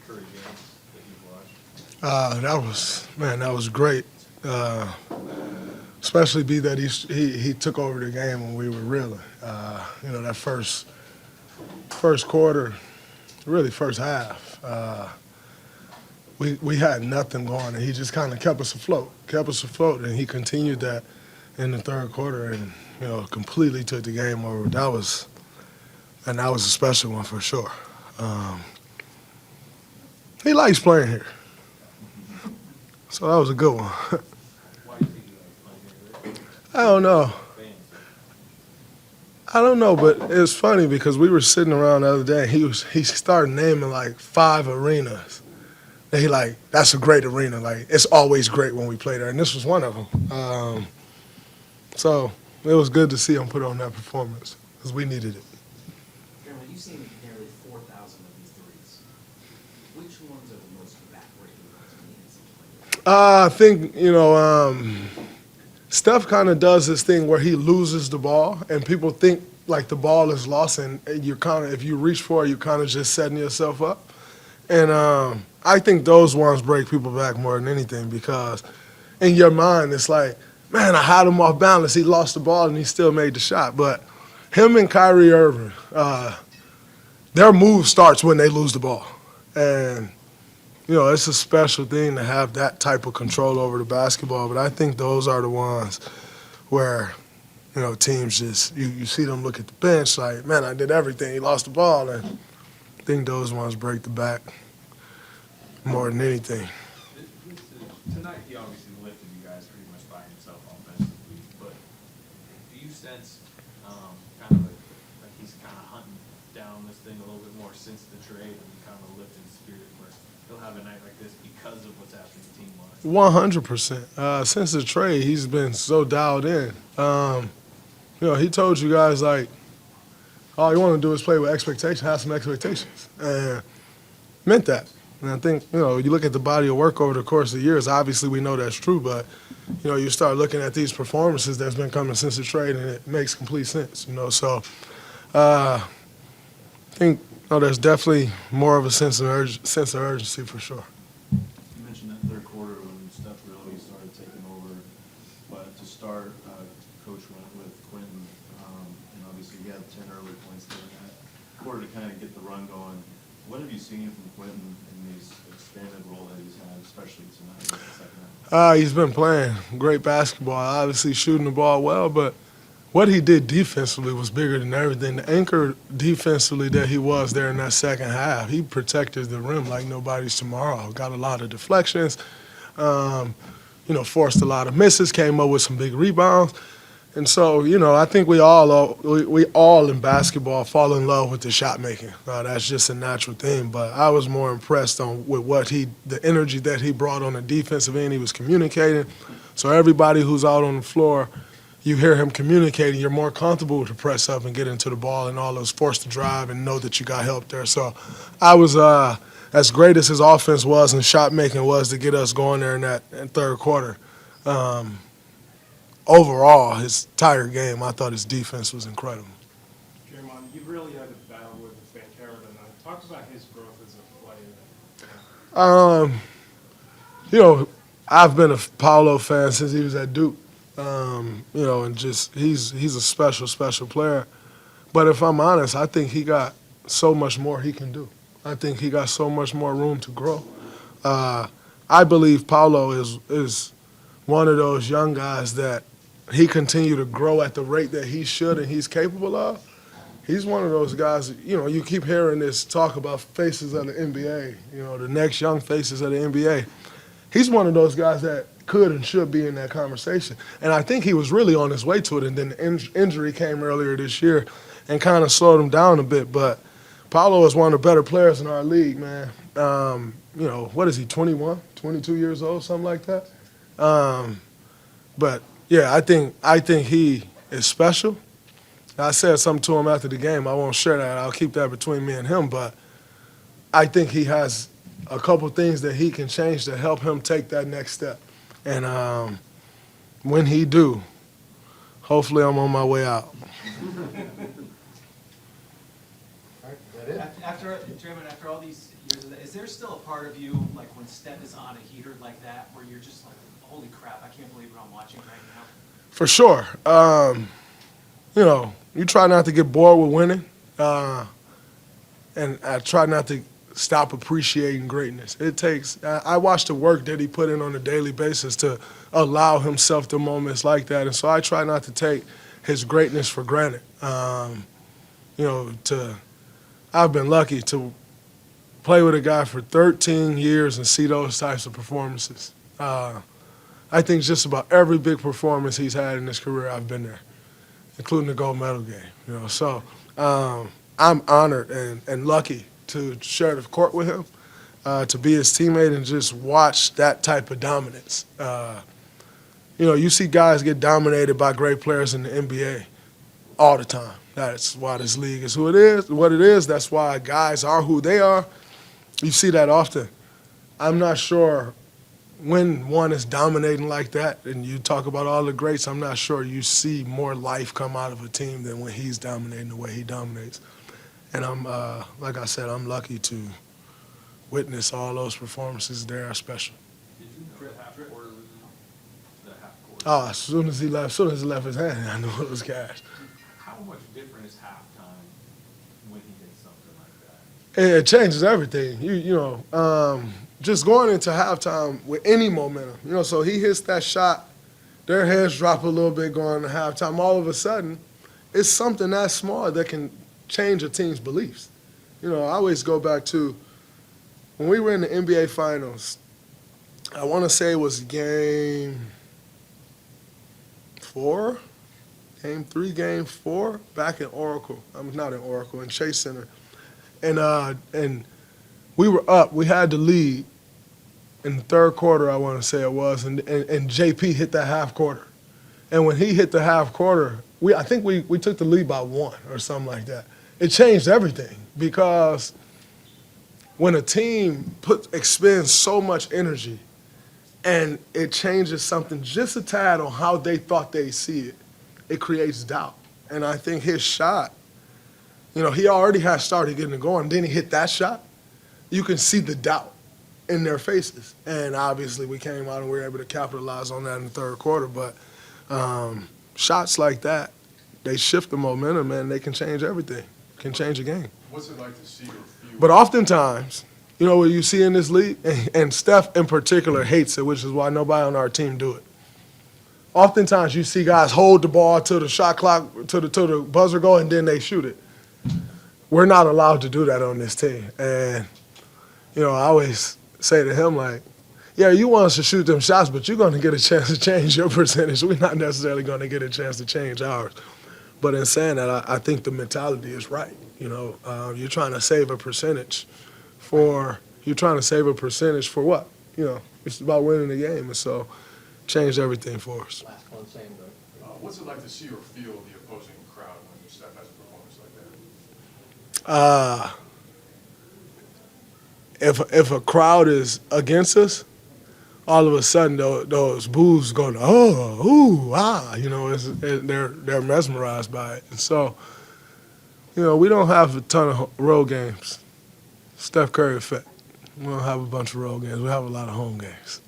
Curry games that you've watched? That was great. Especially be that he took over the game when we were reeling. That first quarter, really first half, we had nothing going, and he just kind of kept us afloat, and he continued that in the third quarter, and completely took the game over. That was a special one for sure. Um, he likes playing here, so that was a good one. Why do you think you like playing here? I don't know. Fans. I don't know, but it's funny because we were sitting around the other day. And he started naming like 5 arenas. And he like, that's a great arena. Like it's always great when we play there, and this was one of them. So it was good to see him put on that performance because we needed it. Draymond, you've seen nearly 4,000 of these threes. Which ones are the most evaporating ones? I think Steph kind of does this thing where he loses the ball, and people think like the ball is lost, and you're kind of if you reach for it, you're kind of just setting yourself up. And I think those ones break people back more than anything because in your mind it's like, man, I had him off balance. He lost the ball and he still made the shot. But him and Kyrie Irving, their move starts when they lose the ball, and it's a special thing to have that type of control over the basketball. But I think those are the ones where teams just you see them look at the bench like, man, I did everything. He lost the ball, and I think those ones break the back more than anything. Tonight, he obviously lifted you guys pretty much by himself offensively, but do you sense kind of like he's kind of hunting down this thing a little bit more since the trade and kind of lifting spirit where he'll have a night like this because of what's happening team-wise? 100%. Since the trade, he's been so dialed in. He told you guys like, all you want to do is play with expectations, have some expectations, and meant that. And I think, you look at the body of work over the course of the years, obviously we know that's true, but, you start looking at these performances that's been coming since the trade, and it makes complete sense, So I think there's definitely more of a sense of urgency for sure. You mentioned that third quarter when Steph really started taking over, but to start, Coach went with Quentin, and obviously he had 10 early points there in that quarter to kind of get the run going. What have you seen from Quentin in his expanded role that he's had, especially tonight in the second half? He's been playing great basketball, obviously shooting the ball well, but what he did defensively was bigger than everything. The anchor defensively that he was there in that second half, he protected the rim like nobody's tomorrow. Got a lot of deflections, forced a lot of misses, came up with some big rebounds. And so, I think we all in basketball fall in love with the shot making. That's just a natural thing. But I was more impressed with the energy that he brought on the defensive end. He was communicating. So everybody who's out on the floor, you hear him communicating, you're more comfortable to press up and get into the ball and all those forced to drive and know that you got help there. So I was as great as his offense was and shot making was to get us going there in that third quarter. Overall, his entire game, I thought his defense was incredible. Draymond, you really had a battle with Banchero tonight. Talk about his growth as a player. I've been a Paolo fan since he was at Duke. And just he's a special, special player. But if I'm honest, I think he got so much more he can do. I think he got so much more room to grow. I believe Paolo is one of those young guys that he continue to grow at the rate that he should and he's capable of. He's one of those guys, you keep hearing this talk about faces of the NBA, the next young faces of the NBA. He's one of those guys that could and should be in that conversation. And I think he was really on his way to it, and then the injury came earlier this year and kind of slowed him down a bit. But Paolo is one of the better players in our league, man. What is he, 21, 22 years old, something like that? But yeah, I think he is special. I said something to him after the game. I won't share that. I'll keep that between me and him. But I think he has a couple things that he can change to help him take that next step. And when he do, hopefully I'm on my way out. After Draymond, after all these years of that, is there still a part of you, like when Steph is on a heater like that, where you're just like, holy crap, I can't believe what I'm watching right now? For sure. You try not to get bored with winning, and I try not to stop appreciating greatness. I watch the work that he put in on a daily basis to allow himself to moments like that, and so I try not to take his greatness for granted. I've been lucky to play with a guy for 13 years and see those types of performances. I think just about every big performance he's had in his career, I've been there, including the gold medal game. So I'm honored and lucky to share the court with him, to be his teammate and just watch that type of dominance. You see guys get dominated by great players in the NBA all the time. That's why this league is what it is. That's why guys are who they are. You see that often. I'm not sure when one is dominating like that, and you talk about all the greats, I'm not sure you see more life come out of a team than when he's dominating the way he dominates. And like I said, I'm lucky to witness all those performances. They are special. Did you know the half quarter was the half quarter? Oh, as soon as he left his hand, I knew it was cash. How much different is halftime when he hits something like that? It changes everything. Just going into halftime with any momentum. So he hits that shot, their heads drop a little bit going to halftime. All of a sudden, it's something that small that can change a team's beliefs. I always go back to when we were in the NBA Finals. I want to say it was game 4, game 3, game 4, back in Oracle. I'm not in Oracle, in Chase Center. And we were up. We had the lead in the third quarter, I want to say it was, and JP hit that half quarter. And when he hit the half quarter, I think we took the lead by 1 or something like that. It changed everything because when a team expends so much energy and it changes something just a tad on how they thought they see it, it creates doubt. And I think his shot, he already had started getting it going. Then he hit that shot. You can see the doubt in their faces. And obviously we came out and we were able to capitalize on that in the third quarter. But shots like that, they shift the momentum, and they can change everything, can change a game. What's it like to see or feel? But oftentimes, what you see in this league, and Steph in particular hates it, which is why nobody on our team do it. Oftentimes you see guys hold the ball to the shot clock, to the buzzer go, and then they shoot it. We're not allowed to do that on this team. And, I always say to him, like, yeah, you want us to shoot them shots, but you're going to get a chance to change your percentage. We're not necessarily going to get a chance to change ours. But in saying that, I think the mentality is right. You're trying to save a percentage for what? It's about winning the game. And so changed everything for us. Last one, same though. What's it like to see or feel the opposing crowd when Steph has a performance like that? If a crowd is against us, all of a sudden those boos go, oh, ooh, ah, they're mesmerized by it. And so, we don't have a ton of road games. Steph Curry effect. We don't have a bunch of road games. We have a lot of home games.